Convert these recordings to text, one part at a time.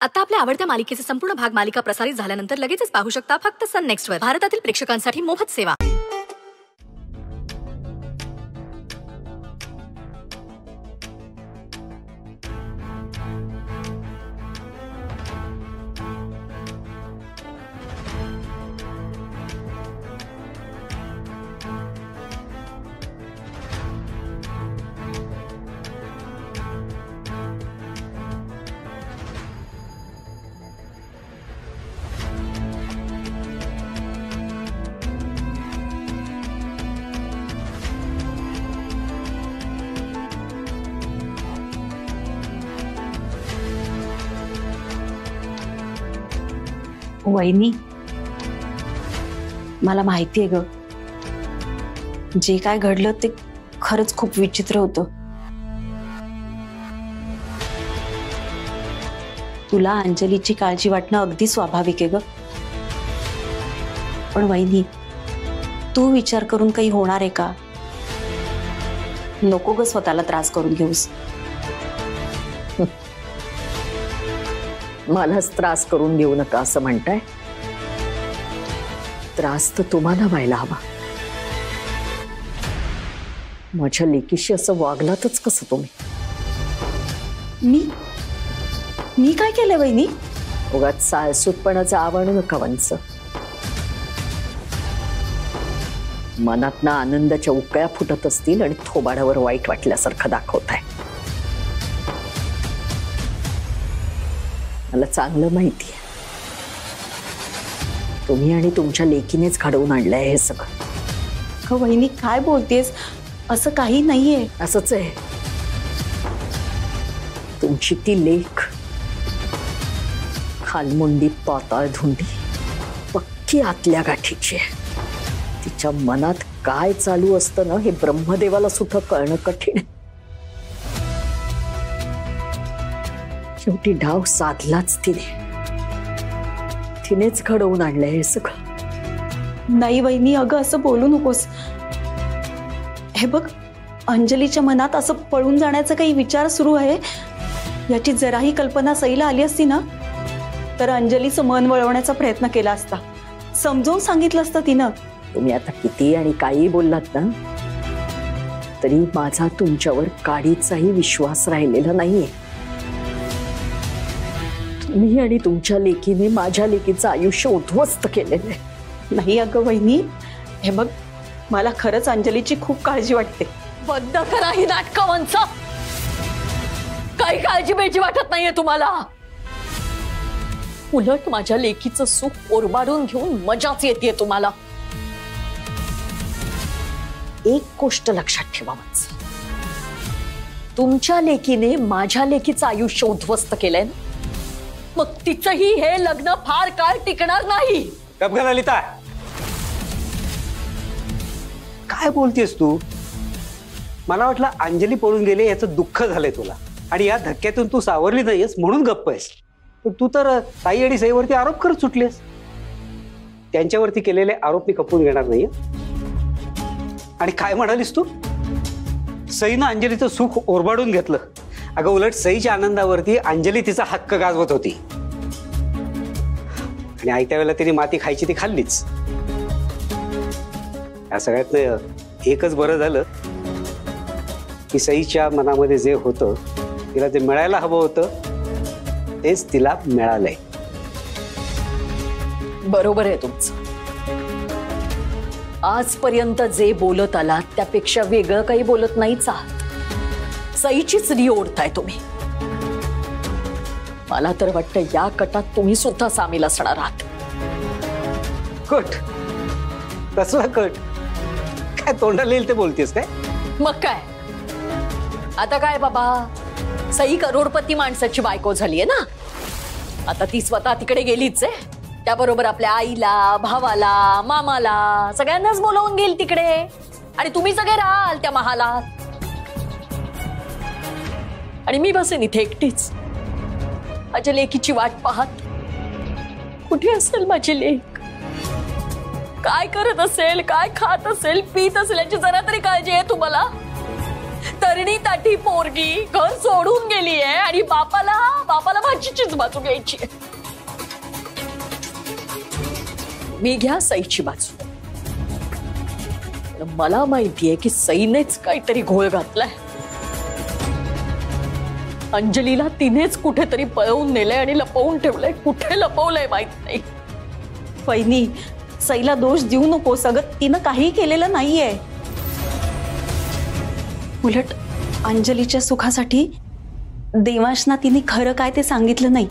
आता आपल्या आवडत्या मालिकेचे संपूर्ण भाग मालिका प्रसारित झाल्यानंतर लगेचच पाहू शकता फक्त सन नेक्स्ट वर. भारतातील प्रेक्षकांसाठी मोफत सेवा. वहिनी, मला माहितीये ग, जे काय घडलं ते खरंच खूप विचित्र होतं. तुला अंजलीची काळजी वाटणं अगदी स्वाभाविक आहे ग. पण वहिनी, तू विचार करून काही होणार आहे का? नको ग स्वतःला त्रास करून घेऊस. मलाच त्रास करून घेऊ नका असं म्हणताय? त्रास तर तुम्हाला व्हायला हवा. माझ्या लेकीशी असं वागलातच कसं तुम्ही? मी काय केलंय वहिनी? उगाच साळसूतपणाचं आवडू नका वंच. मनातनं आनंदाच्या उकळ्या फुटत असतील आणि थोबाडावर वाईट वाटल्यासारखं दाखवताय. मला चांगलं माहिती आहे तुम्ही आणि तुमच्या लेकीनेच घडवून आणलंय हे सगळं. वहिनी काय बोलतेस? असं काही नाहीये. असंच आहे. तुमची ती लेक खालमुंडी पाताळ धुंडी पक्की आतल्या गाठीची आहे. तिच्या मनात काय चालू असतं ना हे ब्रह्मदेवाला सुद्धा कळणं कठीण आहे. शेवटी डाव साधलाच तिनेच घडवून आणलंय हे सगळं. नाही वहिनी, अगं असं बोलू नकोस. हे बघ, अंजलीच्या मनात असं पळून जाण्याचा काही विचार सुरू आहे याची जराही कल्पना सईला आली असती ना तर अंजलीचं मन वळवण्याचा प्रयत्न केला असता. समजावून सांगितलं असतं तिनं. तुम्ही आता किती आणि काही बोललात ना तरी माझा तुमच्यावर काडीचाही विश्वास राहिलेला नाहीये. मी आणि तुमच्या लेकीने माझ्या लेकीचं आयुष्य उद्ध्वस्त केलेलं आहे. नाही अगं वहिनी, हे बघ, मला खरंच अंजलीची खूप काळजी वाटते. बंद करा ही नाटकांचं. काही काळजी बेळजी वाटत नाहीये तुम्हाला. उलट माझ्या लेकीचं सुख ओरबाडून घेऊन मजाच येते तुम्हाला. एक गोष्ट लक्षात ठेवा, तुमच्या लेकीने माझ्या लेकीचं आयुष्य उद्ध्वस्त केलंय, मग तिचंही हे लग्न फार काळ टिकणार नाही. ललिता, काय बोलतेस तू? मला वाटलं अंजली पळून गेली याचं दुःख झालंय तुला आणि या धक्क्यातून तू सावरली नाहीयेस म्हणून गप्प आहेस. पण तू तर ताई आणि सईवरती आरोप करत सुटलेस. त्यांच्यावरती केलेले आरोप मी खपवून घेणार नाहीये. आणि काय म्हणालीस तू? सईनं अंजलीचं सुख ओरबाडून घेतलं. अगं उलट सईच्या आनंदावरती अंजली तिचा हक्क गाजवत होती आणि आयत्या वेळेला तिने माती खायची ती खाल्लीच. या सगळ्यात एकच बरं झालं की सईच्या मनामध्ये जे होतं तिला जे मिळायला हवं होतं तेच तिला मिळालंय. बरोबर आहे तुमचं. आजपर्यंत जे बोलत आलात त्यापेक्षा वेगळं काही बोलत नाहीच आहात. सईचीच री ओढताय तुम्ही. मला तर वाटतं या कटात तुम्ही सुद्धा सामील असणार आहात. कट? कसला कट? काय तोंडाला येईल ते बोलतेस काय? मग काय आता काय बाबा, सई करोडपती माणसाची बायको झालीये ना. आता ती स्वतः तिकडे गेलीच आहे. त्याबरोबर आपल्या आईला, भावाला, मामाला सगळ्यांनाच बोलावून गेल तिकडे. आणि तुम्ही सगळे राहाल त्या महालात आणि मी बसेन इथे एकटीच माझ्या लेकीची वाट पाहत. कुठे असेल माझी लेक? काय करत असेल, काय खात असेल, पीत असेल याची जरा तरी काळजी आहे तुम्हाला? तर भरणीताठी पोरगी घर सोडून गेली आहे आणि बापाला भाजीचीच बाजू घ्यायची आहे. मी घ्या सईची बाजू. मला माहितीये की सईनेच काहीतरी घोळ घातलाय. अंजलीला तिनेच कुठेतरी पळवून नेलंय आणि लपवून ठेवलंय. कुठे लपवलंय माहित नाही. वहिनी, सईला दोष देऊ नको. सगळं तिनं काही केलेलं नाहीये. उलट अंजलीच्या सुखासाठी देवांशना तिने खरं काय ते सांगितलं नाही.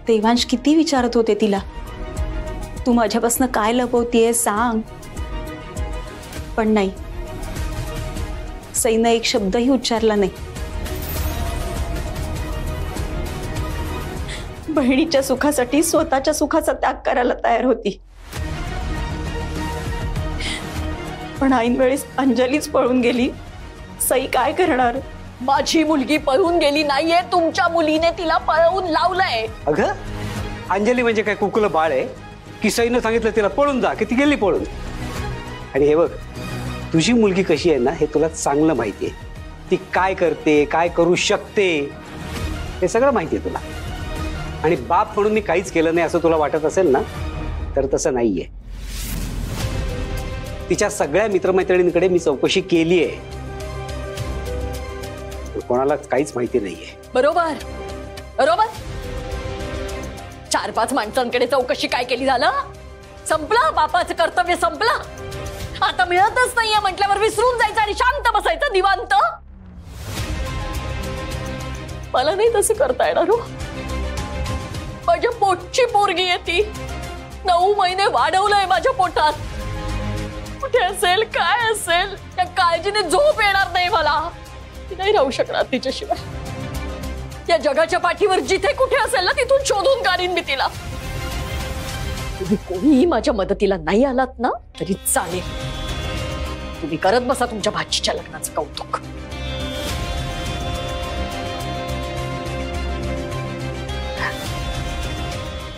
देवांश किती विचारत होते तिला, तू माझ्यापासून काय लपवतीये सांग. पण नाही, सईनं एक शब्दही उच्चारला नाही. बहिणीच्या सुखासाठी स्वतःच्या सुखाचा त्याग करायला तयार होती. पण ऐन वेळेस अंजलीच पळून गेली. सई काय करणार? माझी मुलगी पळून गेली नाहीये, तुमच्या मुलीने तिला पळवून लावलंय. अगं अंजली म्हणजे काय कुकुलं बाळ आहे की सईनं सांगितलं तिला पळून जा की ती गेली पळून? आणि हे बघ, तुझी मुलगी कशी आहे ना हे तुला चांगलं माहिती आहे. ती काय करते, काय करू शकते हे सगळं माहिती आहे तुला. आणि बाप म्हणून मी काहीच केलं नाही असं तुला वाटत असेल ना, तर तसं नाहीये. तिच्या सगळ्या मित्रमैत्रिणींकडे मी चौकशी केली आहे. कोणाला काहीच माहिती नाहीये. बरोबर बरोबर. 4-5 माणसांकडे चौकशी काय केली झालं? संपलं. बापाचं कर्तव्य संपलं. आता मिळतच नाहीये म्हटल्यावर विसरून जायचं आणि शांत बसायचं निवांत. मला नाही तसं करता येणार हो. माझ्या पोटची पोरगी आहे ती. 9 महिने वाढवलंय माझ्या पोटात. कुठे असेल, काय असेल, त्या काळजीने झोप येणार नाही मला. ती नाही राहू शकणार तिच्याशिवाय. या जगाच्या पाठीवर जिथे कुठे असेल ना तिथून शोधून काढीन मी तिला. तुम्ही कोणीही माझ्या मदतीला नाही आलात ना तरी चालेल. तुम्ही करत बसा तुमच्या भाचीच्या लग्नाचं कौतुक.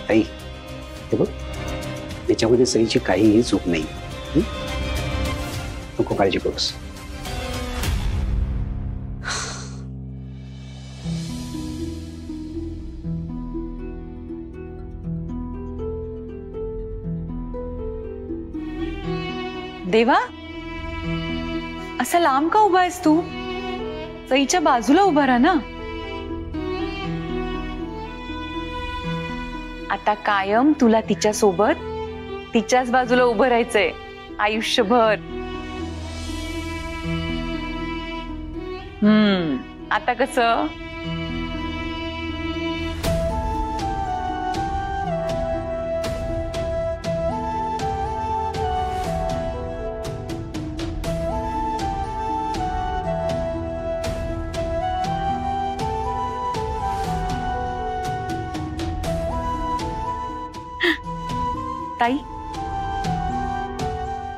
आई, हे बघ, त्याच्यामध्ये सईची काहीही चूक नाही. नको काळजी करूस. देवा, असा लांब का उभा आहेस तू? सईच्या बाजूला उभा राहा ना. आता कायम तुला तिच्या सोबत तिच्याच बाजूला उभं राहायचंय आयुष्यभर. आता कसं? ताई,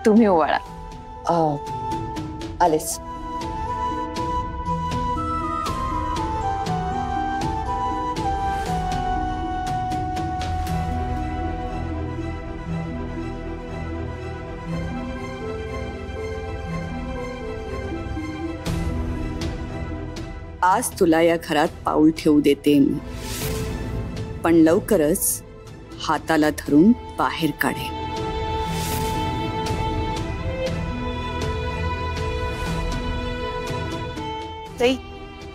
तुम्ही ओवाळा. आलेच. आज तुला या घरात पाऊल ठेवू देते मी, पण लवकरच हाताला धरून बाहेर काढे. ताई,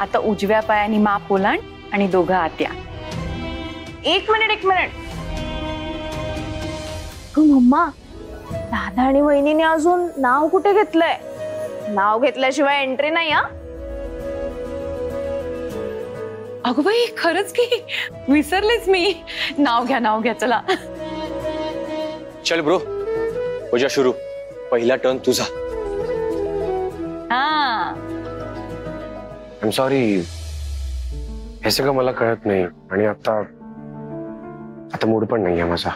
आता उजव्या पायाने माप ओलांड आणि दोघं आत या. एक मिनिट. मम्मा, दादा आणि वहिनीने अजून नाव कुठे घेतलंय? नाव घेतल्याशिवाय एंट्री नाही. हा, अगं बाई, खरंच की विसरलेच मी. नाव घ्या चला. चल ब्रो, पूजा सुरू. पहिला टर्न तुझा. हा, आय एम सॉरी, हे सगळं मला कळत नाही आणि आता मूड पण नाहीये माझा.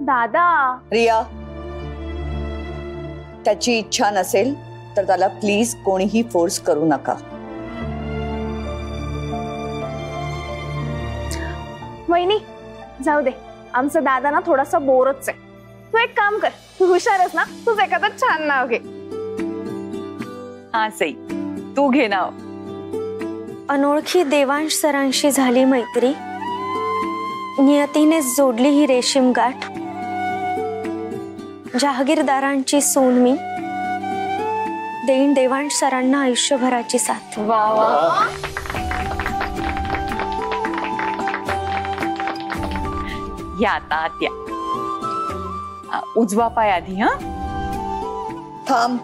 दादा. रिया, त्याची इच्छा नसेल तर त्याला प्लीज कोणीही फोर्स करू नका. वहिनी, जाऊ दे. आमचा दादा ना थोडासा बोरच आहे. तू एक काम कर, तू हुशारच ना, तूच एखादं छान नाव घे. हा सई, तू घे नाव. अनोळखी देवांश सरांशी झाली मैत्री, नियतीने जोडली ही रेशीम गाठ. जहागीरदारांची सून मी, देईन देवांश सरांना आयुष्यभराची साथ. वा वा. या आता आत या. उजवा पाय आधी. हा थांब.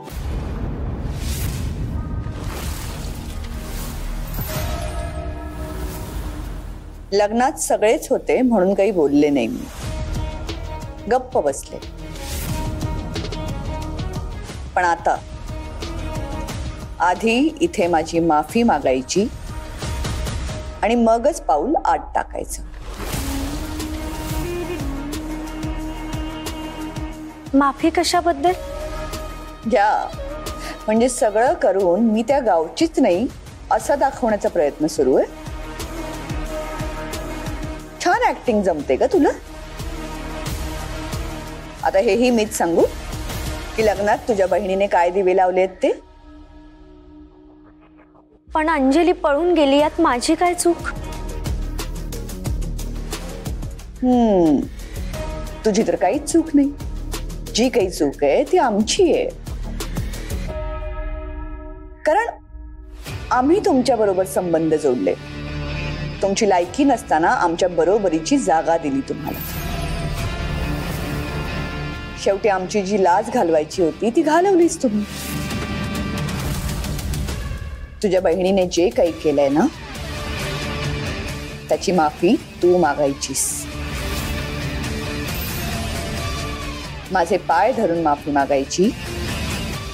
लग्नात सगळेच होते म्हणून काही बोलले नाही मी, गप्प बसले. पण आता आधी इथे माझी माफी मागायची आणि मगच पाऊल आत टाकायचं. माफी कशाबद्दल? घ्या, म्हणजे सगळं करून मी त्या गावचीच नाही असं दाखवण्याचा प्रयत्न सुरू आहे. छान ऍक्टिंग जमते का तुला? आता हेही मीच सांगू की लग्नात तुझ्या बहिणीने काय दिवे लावलेत ते? पण अंजली पळून गेली, यात माझी काय चूक? तुझी तर काहीच चूक नाही. जी काही चूक आहे ती आमची आहे, कारण आम्ही तुमच्या बरोबर संबंध जोडले. तुमची लायकी नसताना आमच्या बरोबरीची जागा दिली तुम्हाला. शेवटी आमची जी लाज घालवायची होती ती घालवलीच तुम्ही. तुझ्या बहिणीने जे काही केलंय ना त्याची माफी तू मागायचीस. माझे पाय धरून माफी मागायची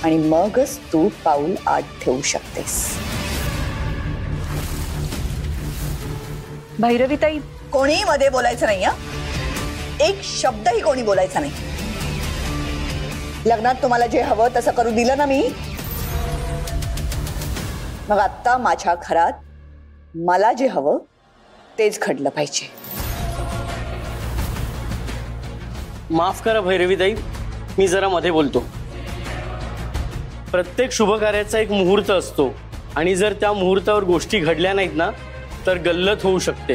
आणि मगच तू पाऊल आत ठेवू शकतेस. भैरवीताई, कोणीही मध्ये बोलायचं नाही. एक शब्दही कोणी बोलायचा नाही. लग्नात तुम्हाला जे हवं तसं करू दिलं ना मी, मग आता माझ्या घरात मला जे हवं तेच घडलं पाहिजे. माफ करा भैरवीताई, मी जरा मध्ये बोलतो. प्रत्येक शुभ कार्याचा एक मुहूर्त असतो आणि जर त्या मुहूर्तावर गोष्टी घडल्या नाहीत ना तर गल्लत होऊ शकते.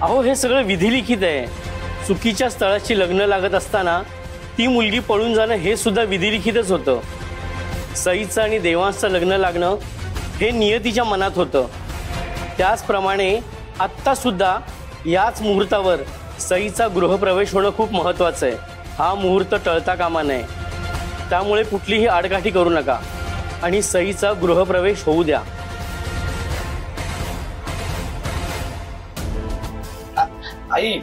अहो, हे सगळं विधिलिखित आहे. चुकीच्या स्थळाची लग्न लागत असताना ती मुलगी पळून जाणं हे सुद्धा विधिलिखितच होतं. सईचं आणि देवांशचं लग्न लागणं हे नियतीच्या मनात होतं. त्याचप्रमाणे आत्ता सुद्धा याच मुहूर्तावर सईचा गृहप्रवेश होणं खूप महत्त्वाचं आहे. हा मुहूर्त टळता कामा नये. त्यामुळे कुठलीही आडकाठी करू नका आणि सईचा गृहप्रवेश होऊ द्या. आई,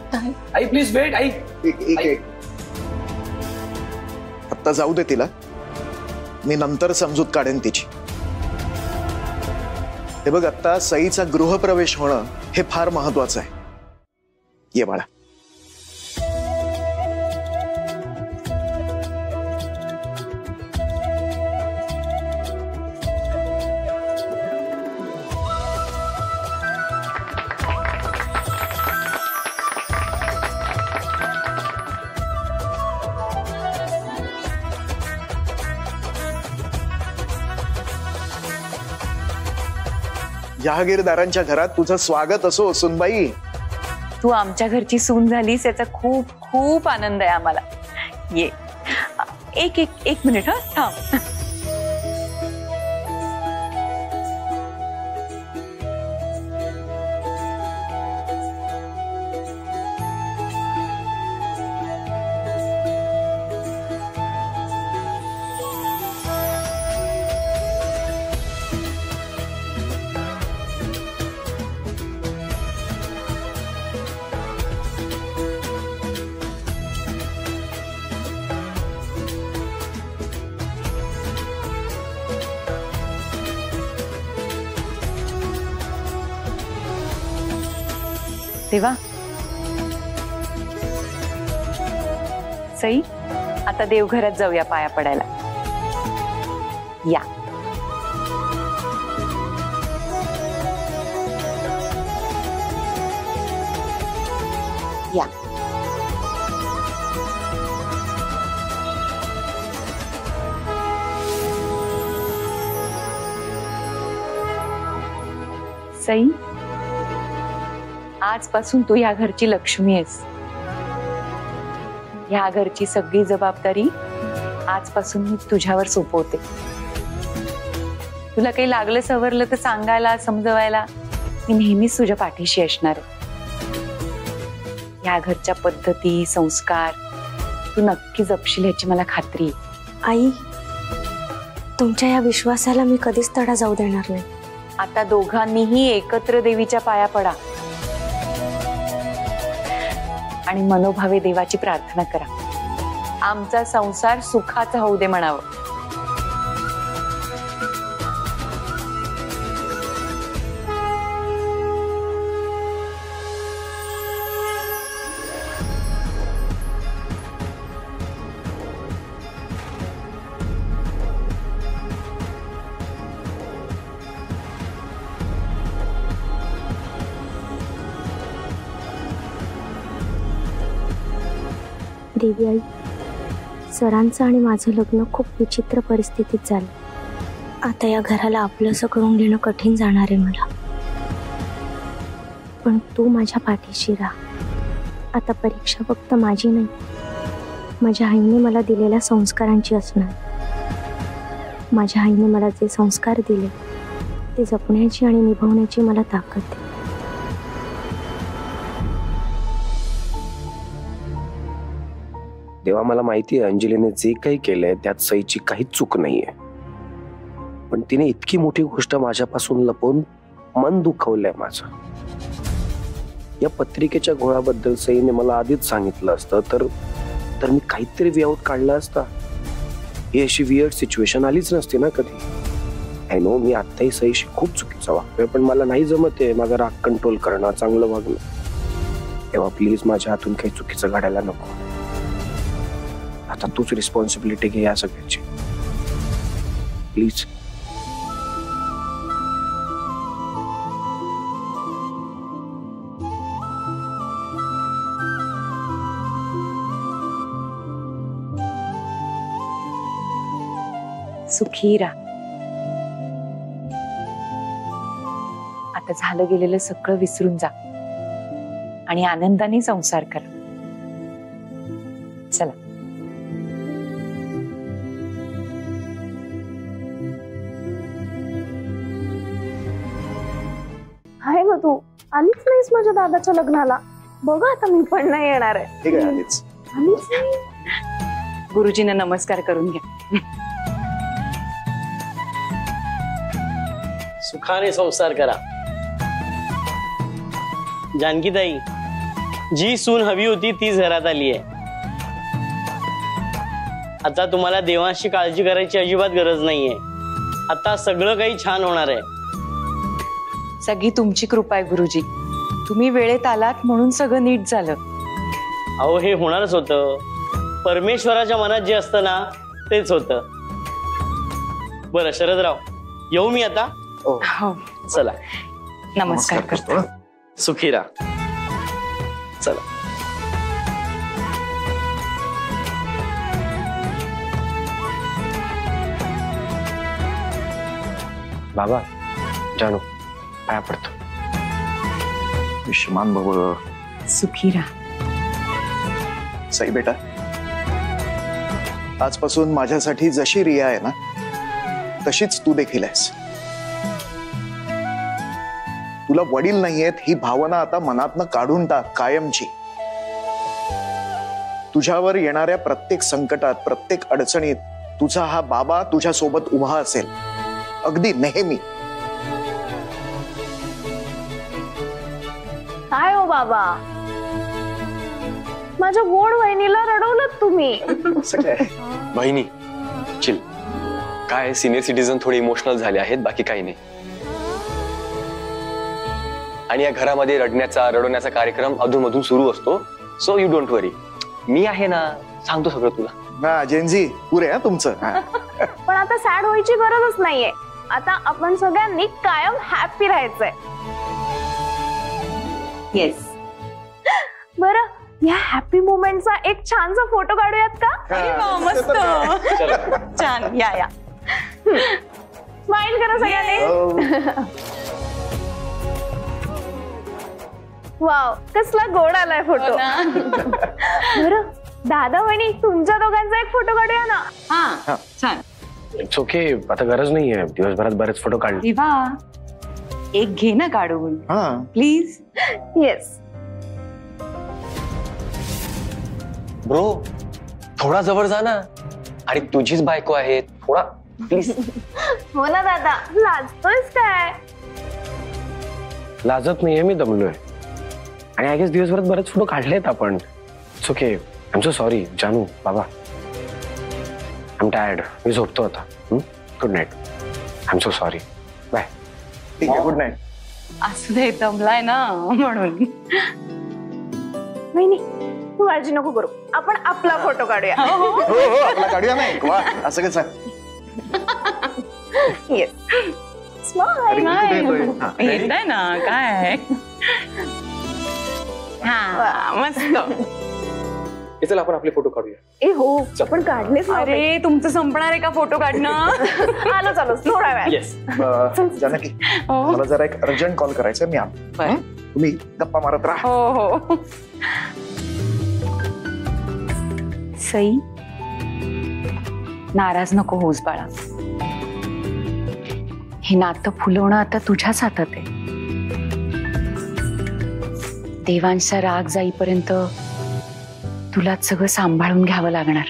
आई प्लीज वेट. आई एक आत्ता जाऊ दे तिला, मी नंतर समजूत काढेन तिची. हे बघ, आता सईचा गृहप्रवेश होणं हे फार महत्वाचं आहे. ये बाळा. जहागीरदारांच्या घरात तुझं स्वागत असो सुनबाई. तू आमच्या घरची सून झालीस याचा खूप खूप आनंद आहे आम्हाला. ये एक एक एक मिनिट. हा थांब. देवा, सई, आता देवघरात जाऊया पाया पडायला. या. या. सई, आजपासून तू या घरची लक्ष्मी आहेस. या घरची सगळी जबाबदारी आजपासून मी तुझ्यावर सोपवते. तुला काही लागलं सवरलं तर सांगायला समजवायला मी नेहमीच तुझ्या पाठीशी असणार आहे. या घरच्या पद्धती संस्कार तू नक्की जपशील याची मला खात्री आहे. आई, तुमच्या या विश्वासाला मी कधीच तडा जाऊ देणार नाही. आता दोघांनीही एकत्र देवीच्या पाया पडा आणि मनोभावे देवाची प्रार्थना करा. आमचा संसार सुखाचा होऊ दे म्हणावं. देवी आई, सरांचं आणि माझं लग्न खूप विचित्र परिस्थितीत झालं. आता या घराला आपलंसं करून घेणं कठीण जाणार आहे मला. पण तू माझ्या पाठीशी राहा. आता परीक्षा फक्त माझी नाही, माझ्या आईने मला दिलेल्या संस्कारांची असणार. माझ्या आईने मला जे संस्कार दिले ते जपण्याची आणि निभावण्याची मला ताकद आहे. देवा, मला माहिती आहे अंजलीने जे काही केलंय त्यात सईची काहीच चूक नाहीये, पण तिने इतकी मोठी गोष्ट माझ्यापासून लपवून मन दुखवलंय माझं. या पत्रिकेच्या घोळाबद्दल सईने मला आधीच सांगितलं असतं तर मी काहीतरी वे आउट काढला असता. ही अशी वियर्ड सिच्युएशन आलीच नसती ना कधी. आय नो, मी आत्ताही सईशी खूप चुकीचं वागतोय, पण मला नाही जमत आहे माझा राग कंट्रोल करणं, चांगलं वागणं. तेव्हा प्लीज माझ्या हातून काही चुकीचं घडायला नको. आता तूच रिस्पॉन्सिबिलिटी घे या सगळ्याची प्लीज. सुखी राहा. आता झालं गेलेलं सगळं विसरून जा आणि आनंदाने संसार करा. चला. आहे ग तू आलीच नाहीस माझ्या दादाच्या लग्नाला. बघा आता मी पण नाही येणार आहे. ठीक आहे, आलीच नाही. गुरुजींना नमस्कार करून घ्या. सुखाने संसार करा. जानकीताई, जी सून हवी होती तीच घरात आली आहे. आता तुम्हाला देवांशी काळजी करायची अजिबात गरज नाहीये. आता सगळं काही छान होणार आहे. सगळी तुमची कृपा आहे गुरुजी. तुम्ही वेळेत आलात म्हणून सगळं नीट झालं. अहो, हे होणारच होतं. परमेश्वराच्या मनात जे असतं ना तेच होतं. बरं शरदराव, येऊ मी आता? हो, चला. नमस्कार करतो. सुखी राहा. चला. बाबा, जानू पाया पडतो. विश्वमान भव. सुखी राहा. सई बेटा, आजपासून माझ्यासाठी जशी रिया आहे ना तशीच तू देखील आहेस. तुला वडील नाहीयेत ही भावना आता मनातनं काढून टाक कायमची. तुझ्यावर येणाऱ्या प्रत्येक संकटात, प्रत्येक अडचणीत तुझा हा बाबा तुझ्या सोबत उभा असेल, अगदी नेहमी. काय हो बाबा, माझ्या गोड वहिनीला रडवलं तुम्ही. बहिणी चिल. काय सिनियर सिटीजन थोडे इमोशनल झाले आहेत, बाकी काही नाही. आणि या घरामध्ये रडण्याचा कार्यक्रम अधूनमधून सुरू असतो. सो यू डोंट वरी, मी आहे ना, सांगतो सगळं तुला. ना जेनजी पुरे आहे तुमचं. पण आता सॅड व्हायची गरजच नाहीये. आता आपण सगळ्यांनी कायम हॅपी राहायचंय. येस. बरं, या हॅपी मोमेंटचा एक छानसा फोटो काढूयात का? मस्त. छान. या स्माइल करा सगळ्यांनी. वाव, कसला गोड आलाय फोटो. बरं दादा वहिनी, तुमच्या दोघांचा एक फोटो काढूया ना. हा छान. इट्स ओके, आता गरज नाहीये. दिवसभरात बरेच फोटो काढले. दिवा एक घे ना काढून प्लीज. येस. ब्रो थोडा जवळ जा ना. आणि तुझीच बायको आहे, थोडा प्लीज. हो ना दादा, लाजतोयस काय? लाजत नाहीये, मी दमलोय. आणि आय गेस दिवसभरात बरेच फोटो काढलेत आपण. It's okay. I am so sorry जानू बाबा. I am tired. मी झोपतो आता. Good night. I am so sorry. Bye. ठीक आहे, गुड नाईट. असू दे, दमलाय ना म्हणून. वहिनी तू काळजी नको करू, आपण आपला फोटो काढूया. हो हो, आपला काढूया नाही. वा, असं कसं? येस. स्माइल. येतंय ना काय. हा मस्त. चला आपण आपले फोटो काढूया. ए हो, आपण काढलेच ना. अरे तुमचं संपणार आहे का फोटो काढणं? आलो चालो थोडा वेळ. येस. जानकी, मला जरा एक अर्जंट कॉल करायचा. मी आलो. तुम्ही गप्पा मारत राहा. हो हो. सई, नाराज नको होस बाळा. हे नातं फुलवणं आता तुझ्याच हातात आहे. देवांचा राग जाईपर्यंत तुला सगळं सांभाळून घ्यावं लागणार.